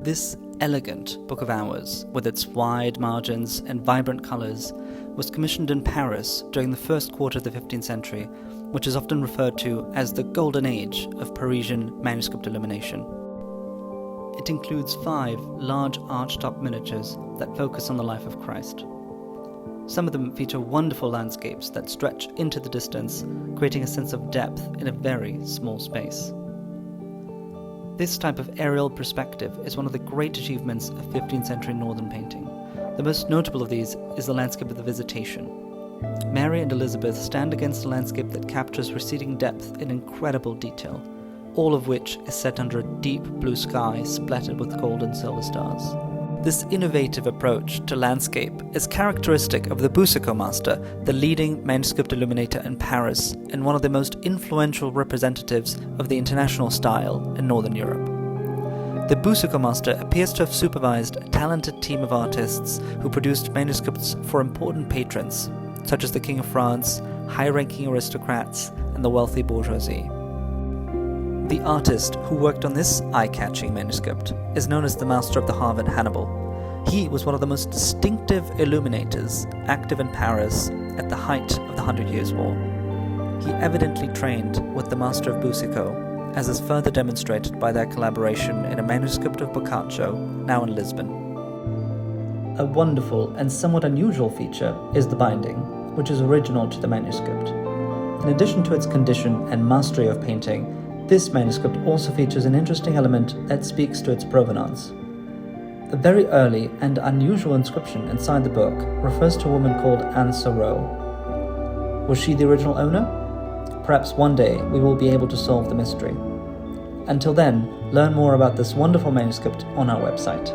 This elegant Book of Hours, with its wide margins and vibrant colours, was commissioned in Paris during the first quarter of the 15th century, which is often referred to as the Golden Age of Parisian manuscript illumination. It includes 5 large archtop miniatures that focus on the life of Christ. Some of them feature wonderful landscapes that stretch into the distance, creating a sense of depth in a very small space. This type of aerial perspective is one of the great achievements of 15th century northern painting. The most notable of these is the landscape of the Visitation. Mary and Elizabeth stand against a landscape that captures receding depth in incredible detail, all of which is set under a deep blue sky splattered with gold and silver stars. This innovative approach to landscape is characteristic of the Boucicaut Master, the leading manuscript illuminator in Paris and one of the most influential representatives of the international style in Northern Europe. The Boucicaut Master appears to have supervised a talented team of artists who produced manuscripts for important patrons, such as the King of France, high-ranking aristocrats, and the wealthy bourgeoisie. The artist who worked on this eye-catching manuscript is known as the Master of the Harvard Hannibal. He was one of the most distinctive illuminators active in Paris at the height of the 100 Years' War. He evidently trained with the Master of Boucicaut, as is further demonstrated by their collaboration in a manuscript of Boccaccio, now in Lisbon. A wonderful and somewhat unusual feature is the binding, which is original to the manuscript. In addition to its condition and mastery of painting, this manuscript also features an interesting element that speaks to its provenance. A very early and unusual inscription inside the book refers to a woman called Seurot. Was she the original owner? Perhaps one day we will be able to solve the mystery. Until then, learn more about this wonderful manuscript on our website.